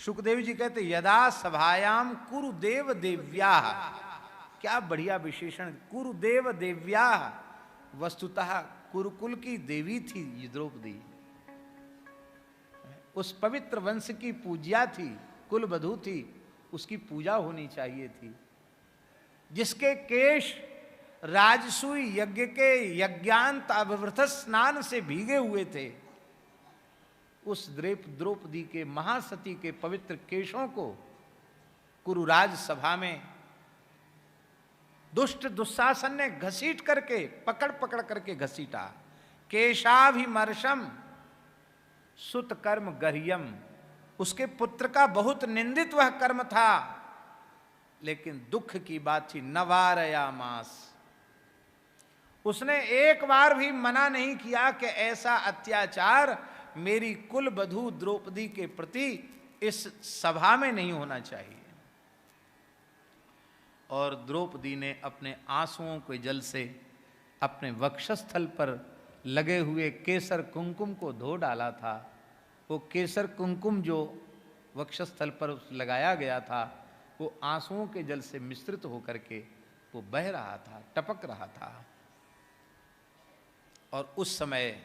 सुखदेव जी कहते यदा सभायाम कुरुदेव देव्या, क्या बढ़िया विशेषण, कुरुदेव देव्या, वस्तुतः कुरुकुल की देवी थी ये द्रौपदी, उस पवित्र वंश की पूज्या थी, कुल वधू थी, उसकी पूजा होनी चाहिए थी। जिसके केश राजसूय यज्ञ के यज्ञांत अभिवृत स्नान से भीगे हुए थे, उस द्रौपदी के महासती के पवित्र केशों को कुरुराज सभा में दुष्ट दुशासन ने घसीट करके पकड़ पकड़ करके घसीटा। केशाभिमर्शम सुत कर्म गर्यम, उसके पुत्र का बहुत निंदित वह कर्म था, लेकिन दुख की बात थी नवारयामास, उसने एक बार भी मना नहीं किया कि ऐसा अत्याचार मेरी कुल वधू द्रौपदी के प्रति इस सभा में नहीं होना चाहिए। और द्रौपदी ने अपने आंसुओं के जल से अपने वक्षस्थल पर लगे हुए केसर कुंकुम को धो डाला था। वो केसर कुंकुम जो वक्षस्थल पर लगाया गया था, वो आंसुओं के जल से मिश्रित होकर के वो बह रहा था, टपक रहा था। और उस समय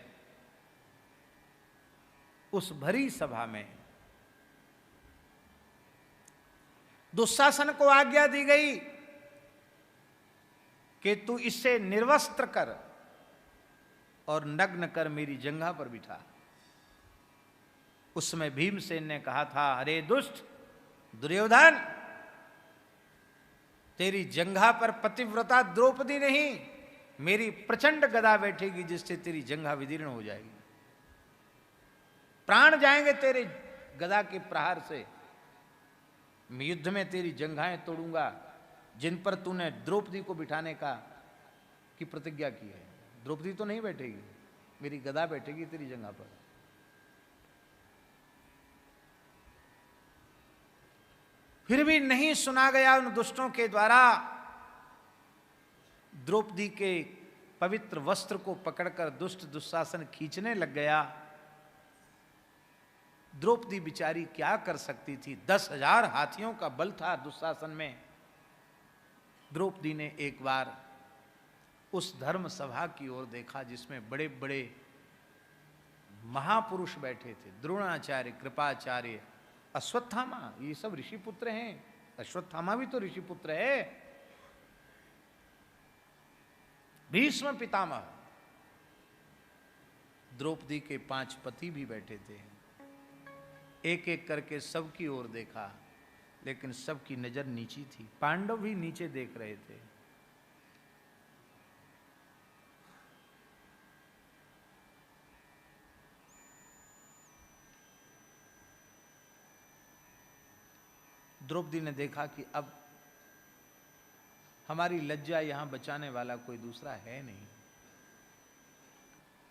उस भरी सभा में दुशासन को आज्ञा दी गई कि तू इसे निर्वस्त्र कर और नग्न कर मेरी जंघा पर बिठा। उस समय भीमसेन ने कहा था, अरे दुष्ट दुर्योधन, तेरी जंघा पर पतिव्रता द्रौपदी नहीं, मेरी प्रचंड गदा बैठेगी जिससे तेरी जंघा विदीर्ण हो जाएगी, प्राण जाएंगे तेरे गदा के प्रहार से। मैं युद्ध में तेरी जंघाएं तोड़ूंगा जिन पर तूने द्रौपदी को बिठाने का की प्रतिज्ञा की है। द्रौपदी तो नहीं बैठेगी, मेरी गदा बैठेगी तेरी जंघा पर। फिर भी नहीं सुना गया उन दुष्टों के द्वारा। द्रौपदी के पवित्र वस्त्र को पकड़कर दुष्ट दुशासन खींचने लग गया। द्रौपदी बिचारी क्या कर सकती थी, 10,000 हाथियों का बल था दुशासन में। द्रौपदी ने एक बार उस धर्म सभा की ओर देखा जिसमें बड़े बड़े महापुरुष बैठे थे, द्रोणाचार्य, कृपाचार्य, अश्वत्थामा, ये सब ऋषि पुत्र हैं। अश्वत्थामा भी तो ऋषि पुत्र है। भीष्म पितामह, द्रौपदी के 5 पति भी बैठे थे। एक एक करके सबकी ओर देखा, लेकिन सबकी नजर नीची थी। पांडव भी नीचे देख रहे थे। द्रौपदी ने देखा कि अब हमारी लज्जा यहां बचाने वाला कोई दूसरा है नहीं।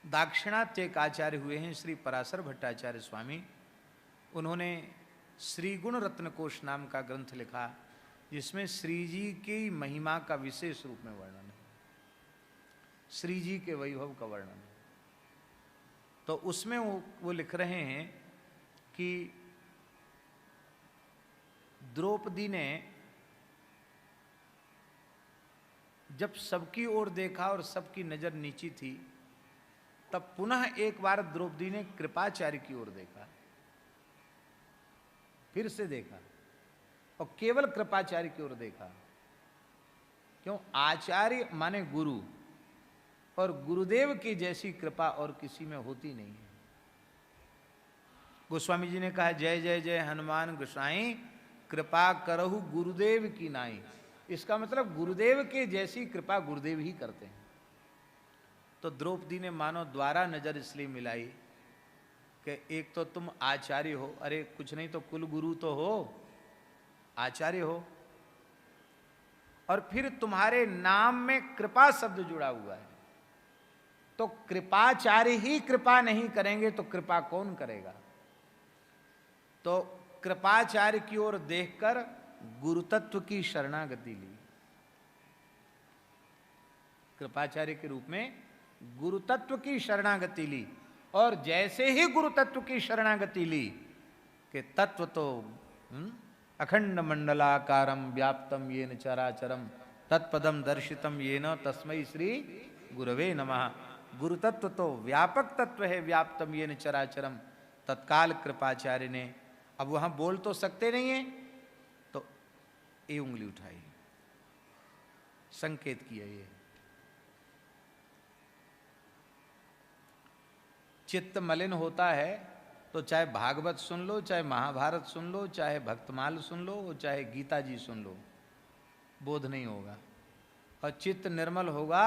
दाक्षिणात्य एक आचार्य हुए हैं श्री पराशर भट्टाचार्य स्वामी, उन्होंने श्री गुण रत्न कोश नाम का ग्रंथ लिखा जिसमें श्री जी की महिमा का विशेष रूप में वर्णन है, श्री जी के वैभव का वर्णन है। तो उसमें वो लिख रहे हैं कि द्रौपदी ने जब सबकी ओर देखा और सबकी नजर नीची थी, तब पुनः एक बार द्रौपदी ने कृपाचार्य की ओर देखा, फिर से देखा और केवल कृपाचार्य की ओर देखा। क्यों? आचार्य माने गुरु, और गुरुदेव की जैसी कृपा और किसी में होती नहीं है। गोस्वामी जी ने कहा, जय जय जय हनुमान गोसाई, कृपा करहु गुरुदेव की नाई। इसका मतलब गुरुदेव के जैसी कृपा गुरुदेव ही करते हैं। तो द्रौपदी ने मानो द्वारा नजर इसलिए मिलाई कि एक तो तुम आचार्य हो, अरे कुछ नहीं तो कुल गुरु तो हो, आचार्य हो, और फिर तुम्हारे नाम में कृपा शब्द जुड़ा हुआ है। तो कृपाचार्य ही कृपा नहीं करेंगे तो कृपा कौन करेगा? तो कृपाचार्य की ओर देखकर गुरुतत्व की शरणागति ली। कृपाचार्य के रूप में गुरुतत्व की शरणागति ली, और जैसे ही गुरुतत्व की शरणागति ली कि तत्व तो अखंड मंडलाकारम व्याप्तम येन चराचरम तत्पदम दर्शितम येन तस्मै श्री गुरवे नमः। गुरु तत्व तो व्यापक तत्व है, व्याप्तम येन चराचरम। तत्काल कृपाचार्य ने, अब वहां बोल तो सकते नहीं है, तो ये उंगली उठाई, संकेत किया। ये चित्त मलिन होता है तो चाहे भागवत सुन लो, चाहे महाभारत सुन लो, चाहे भक्तमाल सुन लो, चाहे गीता जी सुन लो, बोध नहीं होगा। और चित्त निर्मल होगा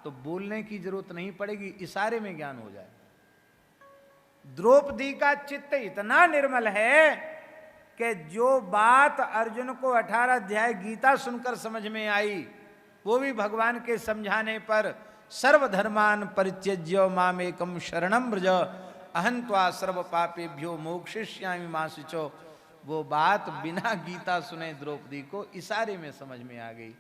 तो बोलने की जरूरत नहीं पड़ेगी, इशारे में ज्ञान हो जाए। द्रौपदी का चित्त इतना निर्मल है कि जो बात अर्जुन को 18 अध्याय गीता सुनकर समझ में आई, वो भी भगवान के समझाने पर सर्वधर्मान परित्यज्य मामेकम शरणम व्रज अहं त्वा सर्व पापेभ्यो मोक्षयिष्यामि मा शुचो, वो बात बिना गीता सुने द्रौपदी को इशारे में समझ में आ गई।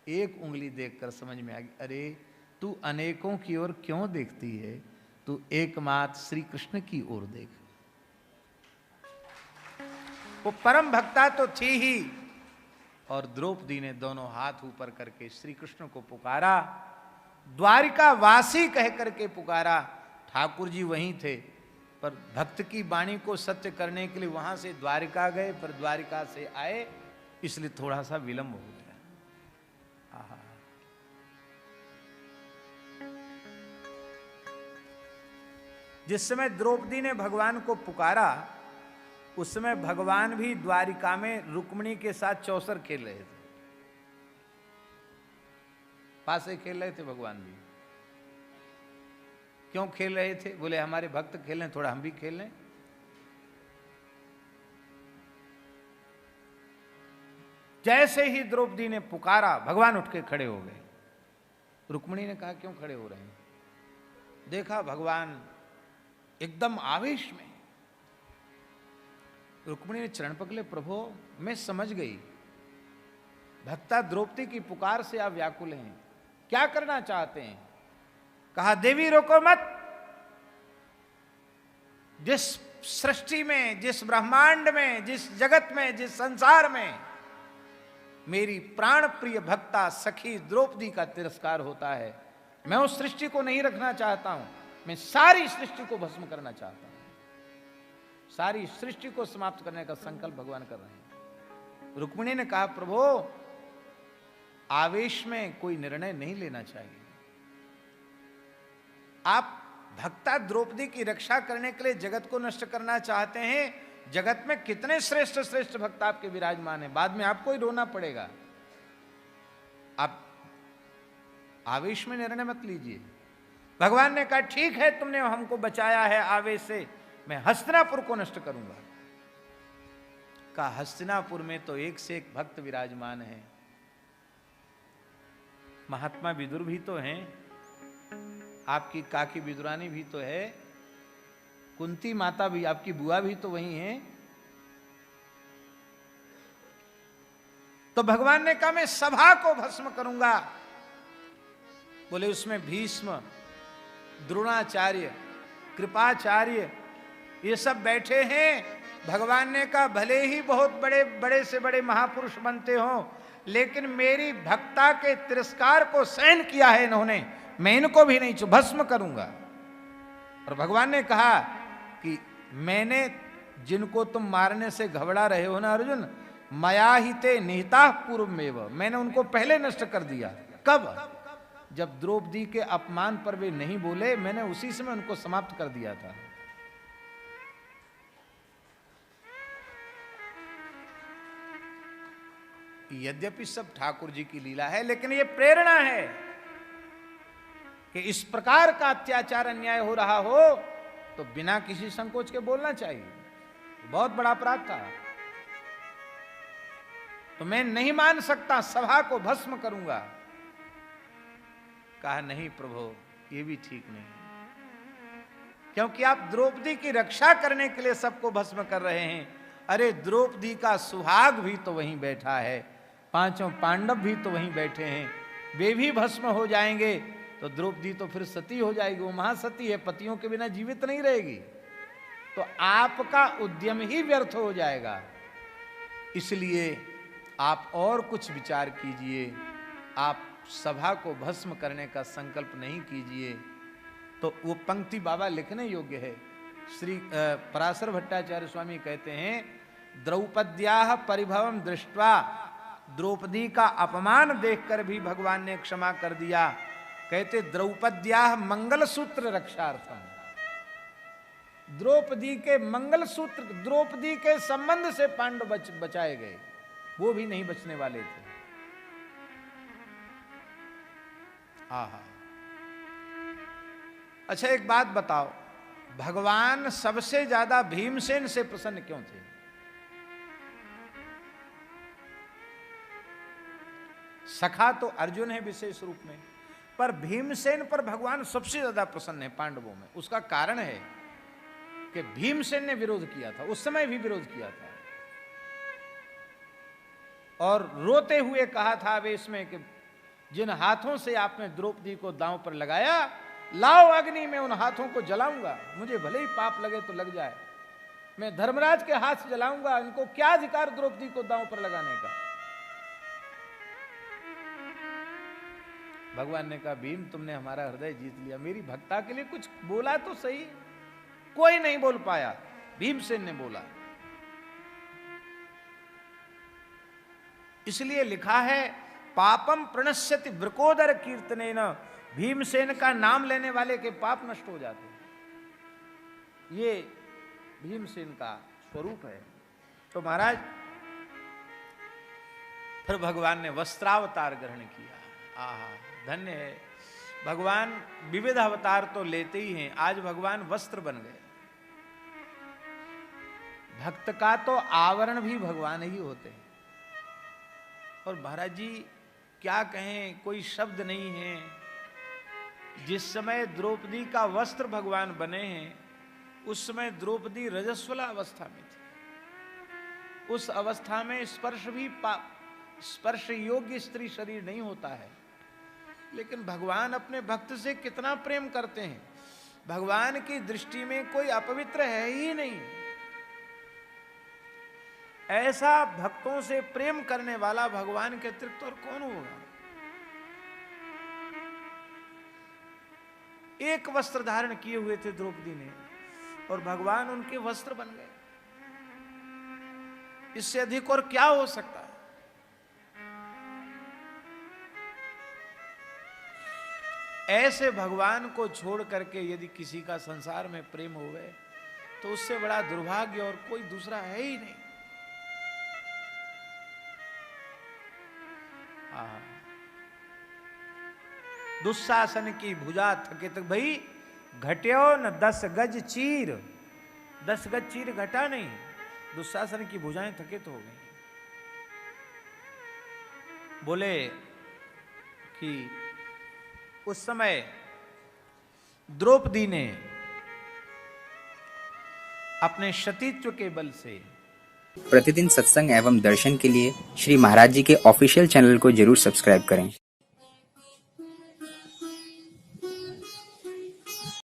एक उंगली देखकर समझ में आ गई, अरे तू अनेकों की ओर क्यों देखती है, तू एकमात्र श्री कृष्ण की ओर देख। वो परम भक्ता तो थी ही, और द्रौपदी ने दोनों हाथ ऊपर करके श्री कृष्ण को पुकारा, द्वारिका वासी कह करके पुकारा। ठाकुर जी वहीं थे, पर भक्त की वाणी को सत्य करने के लिए वहां से द्वारिका गए, पर द्वारिका से आए इसलिए थोड़ा सा विलंब हो गया। जिस समय द्रौपदी ने भगवान को पुकारा, उस समय भगवान भी द्वारिका में रुक्मिणी के साथ चौसर खेल रहे थे। पास से खेल रहे थे भगवान भी। क्यों खेल रहे थे? बोले हमारे भक्त खेल रहे, थोड़ा हम भी खेल लें। जैसे ही द्रौपदी ने पुकारा, भगवान उठ के खड़े हो गए। रुक्मिणी ने कहा क्यों खड़े हो रहे हैं? देखा भगवान एकदम आवेश में। रुक्मिणी ने चरण पकड़े, प्रभु मैं समझ गई, भक्ता द्रौपदी की पुकार से आप व्याकुल हैं, क्या करना चाहते हैं? कहा देवी रोको मत। जिस सृष्टि में, जिस ब्रह्मांड में, जिस जगत में, जिस संसार में मेरी प्राण प्रिय भक्ता सखी द्रौपदी का तिरस्कार होता है, मैं उस सृष्टि को नहीं रखना चाहता हूं, मैं सारी सृष्टि को भस्म करना चाहता हूं। सारी सृष्टि को समाप्त करने का संकल्प भगवान कर रहे हैं। रुक्मिणी ने कहा प्रभु आवेश में कोई निर्णय नहीं लेना चाहिए। आप भक्ता द्रौपदी की रक्षा करने के लिए जगत को नष्ट करना चाहते हैं। जगत में कितने श्रेष्ठ श्रेष्ठ भक्त आपके विराजमान हैं, बाद में आपको ही रोना पड़ेगा। आप आवेश में निर्णय मत लीजिए। भगवान ने कहा ठीक है, तुमने हमको बचाया है आवेश से, मैं हस्तिनापुर को नष्ट करूंगा। कहा हस्तिनापुर में तो एक से एक भक्त विराजमान है, महात्मा विदुर भी तो हैं, आपकी काकी विदुरानी भी तो है, कुंती माता भी, आपकी बुआ भी तो वही है। तो भगवान ने कहा मैं सभा को भस्म करूंगा। बोले उसमें भीष्म, द्रोणाचार्य, कृपाचार्य ये सब बैठे हैं। भगवान ने कहा भले ही बहुत बड़े बड़े से बड़े महापुरुष बनते हो, लेकिन मेरी भक्ता के तिरस्कार को सहन किया है इन्होंने, मैं इनको भी नहीं भस्म करूंगा। और भगवान ने कहा कि मैंने जिनको तुम मारने से घबरा रहे हो ना अर्जुन, मया ही ते निहिता पूर्वमेव, मैंने उनको पहले नष्ट कर दिया। कब? जब द्रौपदी के अपमान पर वे नहीं बोले, मैंने उसी समय उनको समाप्त कर दिया था। यद्यपि सब ठाकुर जी की लीला है, लेकिन यह प्रेरणा है कि इस प्रकार का अत्याचार अन्याय हो रहा हो तो बिना किसी संकोच के बोलना चाहिए। बहुत बड़ा अपराध था। तो मैं नहीं मान सकता, सभा को भस्म करूंगा। कहा नहीं प्रभु, ये भी ठीक नहीं, क्योंकि आप द्रौपदी की रक्षा करने के लिए सबको भस्म कर रहे हैं। अरे द्रौपदी का सुहाग भी तो वहीं बैठा है, पांचों पांडव भी तो वहीं बैठे हैं, वे भी भस्म हो जाएंगे तो द्रौपदी तो फिर सती हो जाएगी, वो महासती है, पतियों के बिना जीवित नहीं रहेगी। तो आपका उद्यम ही व्यर्थ हो जाएगा। इसलिए आप और कुछ विचार कीजिए, आप सभा को भस्म करने का संकल्प नहीं कीजिए। तो वो पंक्ति बाबा लिखने योग्य है। श्री पराशर भट्टाचार्य स्वामी कहते हैं, द्रौपद्याः परिभवम दृष्ट्वा, द्रौपदी का अपमान देखकर भी भगवान ने क्षमा कर दिया। कहते द्रौपद्याः मंगलसूत्र रक्षार्थम, द्रौपदी के मंगलसूत्र, द्रौपदी के संबंध से पांडव बचाए गए, वो भी नहीं बचने वाले थे। आहा। अच्छा एक बात बताओ, भगवान सबसे ज्यादा भीमसेन से प्रसन्न क्यों थे? सखा तो अर्जुन है विशेष रूप में, पर भीमसेन पर भगवान सबसे ज्यादा प्रसन्न है पांडवों में। उसका कारण है कि भीमसेन ने विरोध किया था, उस समय भी विरोध किया था, और रोते हुए कहा था आवेश में कि जिन हाथों से आपने द्रौपदी को दांव पर लगाया, लाओ अग्नि में उन हाथों को जलाऊंगा, मुझे भले ही पाप लगे तो लग जाए, मैं धर्मराज के हाथ से जलाऊंगा, इनको क्या अधिकार द्रौपदी को दांव पर लगाने का। भगवान ने कहा, भीम तुमने हमारा हृदय जीत लिया, मेरी भक्ता के लिए कुछ बोला तो सही। कोई नहीं बोल पाया, भीमसेन ने बोला। इसलिए लिखा है, पापम प्रणश्यति वृकोदर कीर्तनेन, भीमसेन का नाम लेने वाले के पाप नष्ट हो जाते हैं। ये भीमसेन का स्वरूप है। तो महाराज फिर भगवान ने वस्त्रावतार ग्रहण किया। आहा, धन्य है भगवान। विविध अवतार तो लेते ही हैं, आज भगवान वस्त्र बन गए। भक्त का तो आवरण भी भगवान ही होते हैं। और महाराज जी क्या कहें, कोई शब्द नहीं है। जिस समय द्रौपदी का वस्त्र भगवान बने हैं, उस समय द्रौपदी रजस्वला अवस्था में थी। उस अवस्था में स्पर्श भी स्पर्श योग्य स्त्री शरीर नहीं होता है। लेकिन भगवान अपने भक्त से कितना प्रेम करते हैं। भगवान की दृष्टि में कोई अपवित्र है ही नहीं। ऐसा भक्तों से प्रेम करने वाला भगवान के अतिरिक्त और कौन होगा। एक वस्त्र धारण किए हुए थे द्रौपदी ने, और भगवान उनके वस्त्र बन गए। इससे अधिक और क्या हो सकता है। ऐसे भगवान को छोड़ करके यदि किसी का संसार में प्रेम हो गए, तो उससे बड़ा दुर्भाग्य और कोई दूसरा है ही नहीं। दुशासन की भुजा थकित भई, घट्यो न 10 गज चीर। 10 गज चीर घटा नहीं, दुशासन की भुजाएं थकित हो गई। बोले कि उस समय द्रौपदी ने अपने सतीत्व के बल से प्रतिदिन सत्संग एवं दर्शन के लिए श्री महाराज जी के ऑफिशियल चैनल को जरूर सब्सक्राइब करें।